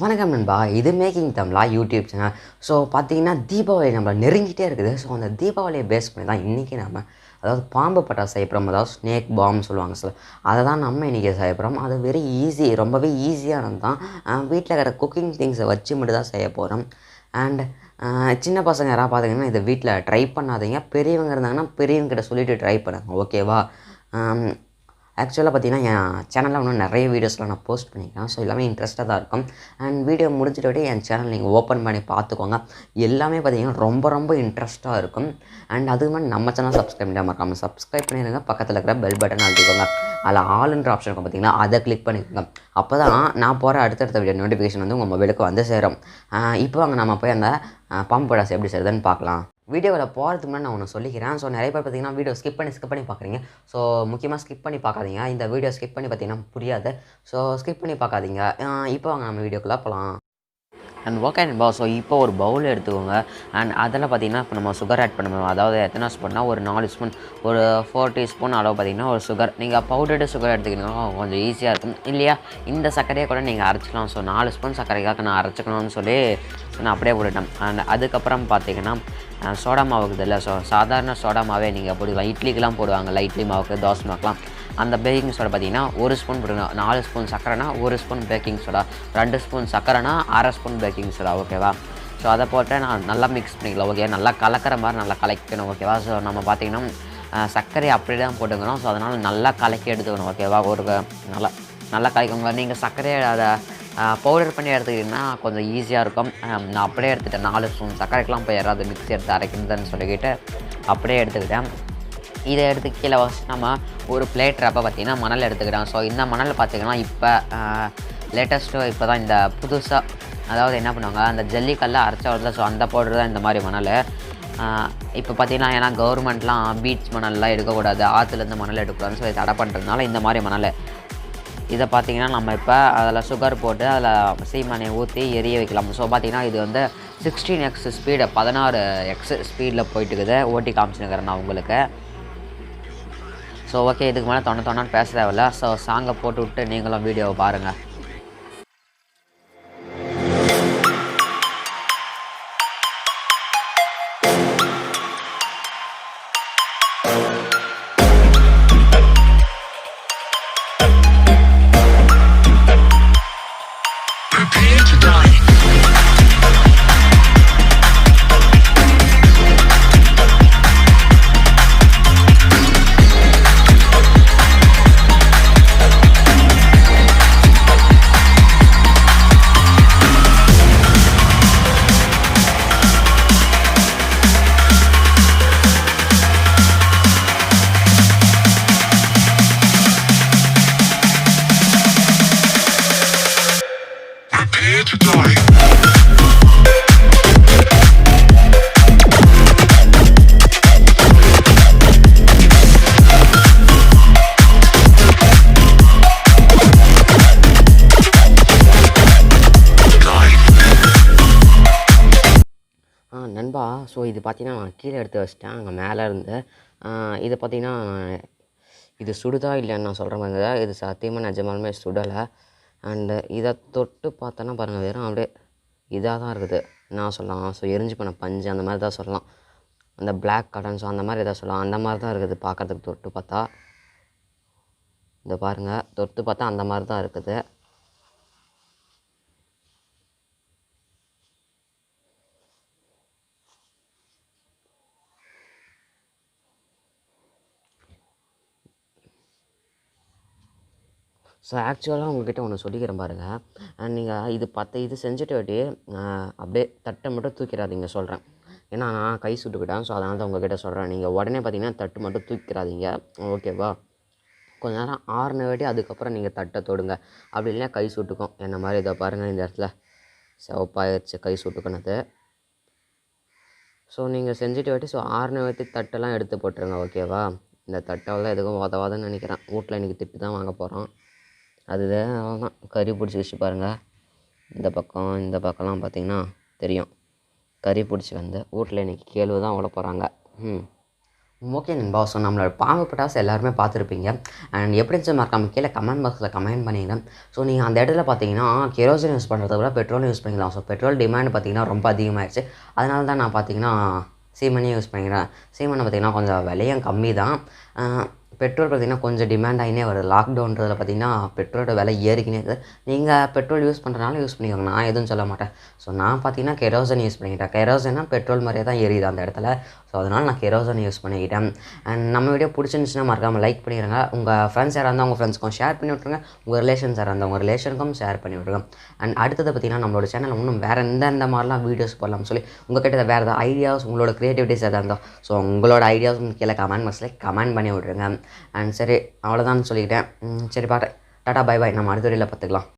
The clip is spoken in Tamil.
வணக்கம் நண்பா, இது மேக்கிங் தமிழா யூடியூப் சேனல். ஸோ பார்த்தீங்கன்னா தீபாவளி நம்மளை நெருங்கிட்டே இருக்குது. ஸோ அந்த தீபாவளியை பேஸ் பண்ணி தான் இன்றைக்கி நம்ம அதாவது பாம்பு பட்டாசு செய்ய போகிறோம். அதாவது ஸ்னேக் பாம் சொல்லுவாங்க சார், அதை தான் நம்ம இன்றைக்கி செய்ய போகிறோம். அது வெரி ஈஸி, ரொம்பவே ஈஸியானது தான். வீட்டில் இருக்கிற குக்கிங் திங்ஸை வச்சு மட்டும் தான் செய்ய போகிறோம். அண்ட் சின்ன பசங்க யாராவது பார்த்தீங்கன்னா இதை வீட்டில் ட்ரை பண்ணாதீங்க. பெரியவங்க இருந்தாங்கன்னா பெரியவங்ககிட்ட சொல்லிவிட்டு ட்ரை பண்ணுங்க, ஓகேவா? ஆக்சுவலாக பார்த்தீங்கன்னா என் சேனலில் இன்னும் நிறைய வீடியோஸ்லாம் நான் போஸ்ட் பண்ணிக்கிறேன். ஸோ எல்லாமே இன்ட்ரெஸ்ட்டாக தான் இருக்கும். அண்ட் வீடியோ முடிஞ்சிட்டு என் சேனல் நீங்கள் ஓப்பன் பண்ணி பார்த்துக்கோங்க. எல்லாமே பார்த்தீங்கன்னா ரொம்ப ரொம்ப இன்ட்ரெஸ்ட்டாக இருக்கும். அண்ட் அதுக்கு மாதிரி நம்ம சேனல் சப்ஸ்கிரைப் பண்ணாமல் இருக்காமல் சப்ஸ்கிரைப் பண்ணிடுங்க. பக்கத்தில் இருக்கிற பெல் பட்டன் அழுத்திக்கோங்க. அதில் ஆல்ன்ற ஆப்ஷன் இருக்கும் பார்த்தீங்கன்னா, அதை கிளிக் பண்ணிக்கோங்க. அப்போ தான் நான் போகிற அடுத்தடுத்த வீடியோ நோட்டிஃபிகேஷன் வந்து உங்கள் மொபைலுக்கு வந்து சேரும். இப்போ வாங்க நம்ம போய் அந்த பாம்பு பட்டாசு எப்படி செய்யுதுன்னு பார்க்கலாம். வீடியோவில் போகிறதுக்கு முன்னாடி நான் ஒன்று சொல்லிக்கிறேன். ஸோ நிறைய பேர் பார்த்தீங்கன்னா வீடியோ ஸ்கிப் பண்ணி பார்க்குறீங்க. ஸோ முக்கியமாக ஸ்கிப் பண்ணி பார்க்காதீங்க. இந்த வீடியோ ஸ்கிப் பண்ணி பார்த்தீங்கன்னா புரியாது. ஸோ ஸ்கிப் பண்ணி பார்க்காதீங்க. இப்போ வாங்க நம்ம வீடியோக்குள்ளே போகலாம். அண்ட் ஓகே நண்பா, ஸோ இப்போ ஒரு பவுல் எடுத்துக்கோங்க. அண்ட் அதில் பார்த்தீங்கன்னா இப்போ நம்ம சுகர் ஆட் பண்ணுவோம். அதாவது எத்தனை ஸ்பூன்னா ஒரு 4 ஸ்பூன், ஒரு 4 டீஸ்பூன் அளவு பார்த்தீங்கன்னா ஒரு சுகர். நீங்கள் பவுடர்டு சுகர் எடுத்துக்கிட்டீங்கன்னா கொஞ்சம் ஈஸியாக இருக்கும் இல்லையா? இந்த சர்க்கரையை கூட நீங்கள் அரைச்சிக்கலாம். ஸோ 4 ஸ்பூன் சர்க்கரைக்காக நான் அரைச்சிக்கணும்னு சொல்லி நான் அப்படியே போட்டுட்டேன். அண்ட் அதுக்கப்புறம் பார்த்தீங்கன்னா சோடா மாவுக்கு இல்லை, ஸோ சாதாரண சோடா மாவே நீங்கள் போடுவீங்க. இட்லிக்கெலாம் போடுவாங்க, இட்லி மாவுக்கு, தோசை மாவுக்குலாம். அந்த பேக்கிங் சோடா பார்த்தீங்கன்னா 1 ஸ்பூன் போடுங்க. 4 ஸ்பூன் சர்க்கரைனா 1 ஸ்பூன் பேக்கிங் சோடா, 2 ஸ்பூன் சர்க்கரைனா 1/2 ஸ்பூன் பேக்கிங் சோடா, ஓகேவா? ஸோ அதை போட்டு நான் நல்லா மிக்ஸ் பண்ணிக்கலாம், ஓகே? நல்லா கலக்கிற மாதிரி நல்லா கலக்கணும், ஓகேவா? ஸோ நம்ம பார்த்திங்கன்னா சர்க்கரை அப்படி தான் போட்டுக்கணும். ஸோ அதனால் நல்லா கலக்கி எடுத்துக்கணும், ஓகேவா? ஒரு நல்லா கலக்கோங்க. நீங்கள் சர்க்கரையை அதை பவுடர் பண்ணி எடுத்துக்கிட்டிங்கன்னா கொஞ்சம் ஈஸியாக இருக்கும். நான் அப்படியே எடுத்துகிட்டேன். 4 ஸ்பூன் சர்க்கரைக்கெலாம் போய் யாராவது மிக்ஸி எடுத்து அரைக்கிறதுன்னு சொல்லிக்கிட்டு அப்படியே எடுத்துக்கிட்டேன். இதை எடுத்து கீழே வச்சு நம்ம ஒரு பிளேட் ரப்பை பார்த்திங்கன்னா மணல் எடுத்துக்கிட்டோம். ஸோ இந்த மணல் பார்த்திங்கன்னா இப்போ லேட்டஸ்ட்டு இப்போ தான் இந்த புதுசாக, அதாவது என்ன பண்ணுவாங்க, அந்த ஜல்லிக்கல்ல அரைச்சா வருது. ஸோ அந்த பவுடர் தான் இந்த மாதிரி மணல். இப்போ பார்த்திங்கன்னா ஏன்னா கவர்மெண்ட்லாம் பீச் மணல்லாம் எடுக்கக்கூடாது, ஆற்றுலேருந்து மணல் எடுக்கக்கூடாதுன்னு சொல்லி தடை பண்ணுறதுனால இந்த மாதிரி மணல். இதை பார்த்திங்கன்னா நம்ம இப்போ அதில் சுகர் போட்டு அதில் சீமனையை ஊற்றி எரிய வைக்கலாம். ஸோ பார்த்திங்கன்னா இது வந்து 16x ஸ்பீடு, 16x ஸ்பீடில் போயிட்டுருக்குது. ஓட்டி காமிச்சுனுக்கிறேன் நான் உங்களுக்கு. ஸோ ஓகே, இதுக்கு மேலே தொண்ணான்னு பேச தேவையில்ல. ஸோ சாங்கை போட்டு விட்டு நீங்களும் வீடியோவை பாருங்கள். நண்பா, ஸோ இது பார்த்திங்கன்னா நான் கீழே எடுத்து வச்சிட்டேன் அங்கே மேலே இருந்து. இது பார்த்திங்கன்னா இது சுடுதா இல்லைன்னு நான் சொல்கிற மாதிரி தான். இது சத்தியமாக நிஜமாலுமே சுடலை. அண்டு இதை தொட்டு பார்த்தோன்னா பாருங்கள், வெறும் அப்படியே இதாக தான் இருக்குது நான் சொல்லலாம். ஸோ எரிஞ்சு பண்ண பஞ்சு அந்த மாதிரி தான் சொல்லலாம். அந்த பிளாக் காட்டன், ஸோ அந்த மாதிரி எதாவது சொல்லலாம். அந்த மாதிரி தான் இருக்குது பார்க்குறதுக்கு தொட்டு பார்த்தா. இந்த பாருங்கள், தொட்டு பார்த்தா அந்த மாதிரி தான் இருக்குது. ஸோ ஆக்சுவலாக உங்கள்கிட்ட ஒன்று சொல்லிக்கிறேன் பாருங்கள். நீங்கள் இது செஞ்சுட்டு அப்படியே தட்டை மட்டும் தூக்கிடாதீங்க சொல்கிறேன். ஏன்னா நான் கை சுட்டுக்கிட்டேன். ஸோ அதனால தான் உங்கள்கிட்ட சொல்கிறேன். நீங்கள் உடனே பார்த்தீங்கன்னா தட்டு மட்டும் தூக்கிடாதீங்க, ஓகேவா? கொஞ்ச நேரம் ஆறுன அதுக்கப்புறம் நீங்கள் தட்டை தொடுங்க. அப்படி இல்லைன்னா கை சுட்டுக்கும். என்ன மாதிரி இதை பாருங்கள், இந்த இடத்துல சிவப்பாயிடுச்சு கை சுட்டுக்கினது. ஸோ நீங்கள் செஞ்சுட்டு ஸோ ஆறுன தட்டெல்லாம் எடுத்து போட்டுருங்க, ஓகேவா? இந்த தட்டெல்லாம் எதுக்கும் உதவாதுன்னு நினைக்கிறேன். வீட்டில் இன்றைக்கி திட்டு தான் வாங்க போகிறோம். அதுதான் அவ்வளோதான், கறி பிடிச்சி வச்சு பாருங்கள். இந்த பக்கம்லாம் பார்த்திங்கன்னா தெரியும், கறி பிடிச்சி வந்து வீட்டில் இன்றைக்கி கேழ்வு தான் விட போகிறாங்க. ஓகே நண்பா. ஸோ நம்மளோட பாம்பு பட்டாசு எல்லாருமே பார்த்துருப்பீங்க. அண்ட் எப்படி இருந்துச்சு மறக்காம கீழே கமெண்ட் பாக்ஸில் கமெண்ட் பண்ணிடுங்க. ஸோ நீங்கள் அந்த இடத்துல பார்த்தீங்கன்னா கெரோசின் யூஸ் பண்ணுறத விட பெட்ரோல் யூஸ் பண்ணிக்கலாம். ஸோ பெட்ரோல் டிமாண்ட் பார்த்தீங்கன்னா ரொம்ப அதிகமாகிடுச்சு. அதனால தான் நான் பார்த்தீங்கன்னா சீமெண்ணெய் யூஸ் பண்ணிக்கிறேன். சீமெண்ணெய் பார்த்தீங்கன்னா கொஞ்சம் விலையும் கம்மி தான். பெட்ரோல் பார்த்தீங்கன்னா கொஞ்சம் டிமாண்ட் ஆகினே வருது. லாக்டவுன்றதில் பார்த்தீங்கன்னா பெட்ரோலோட விலை ஏறிக்கினே இருக்குது. நீங்கள் பெட்ரோல் யூஸ் பண்ணுறனால யூஸ் பண்ணிக்கோங்க, நான் எதுவும் சொல்ல மாட்டேன். ஸோ நான் பார்த்தீங்கன்னா கெரோசின் யூஸ் பண்ணிக்கிட்டேன். கெரோசின்னா பெட்ரோல் மாதிரியே தான் எரியுது அந்த இடத்துல. ஸோ அதனால் நான் கெரோசின் யூஸ் பண்ணிக்கிட்டேன். அண்ட் நம்ம வீடியோ பிடிச்சிருந்துச்சுன்னா மறக்காமல் லைக் பண்ணிடுங்க. உங்கள் ஃப்ரெண்ட்ஸ் யாராக இருந்தால் உங்கள் ஃப்ரெண்ட்ஸ்க்கும் ஷேர் பண்ணி விட்ருங்க. உங்கள் ரிலேஷன்ஸ் யாராக இருந்தால் உங்கள் ரிலேஷனுக்கும் ஷேர் பண்ணி விட்ருங்க. அண்ட் அடுத்தது பார்த்தீங்கன்னா நம்மளோட சேனல் இன்னும் வேறு எந்த மாதிரிலாம் வீடியோஸ் போடலாம்னு சொல்லி உங்கள்கிட்ட வேறு ஏதாவது ஐடியாஸ், உங்களோட க்ரியேட்டிவிட்டிஸ் எதாவது இருந்தால் ஸோ உங்களோட ஐடியாஸ் கீழே கமெண்ட் பாக்ஸில் கமெண்ட் பண்ணி விட்ருங்க. அண்ட் சரி, அவ்வளோதான் சொல்லிக்கிட்டேன். சரி பாரு, டாட்டா பை பாய். நம்ம அடுத்த வீடியோவில் பார்த்துக்கலாம்.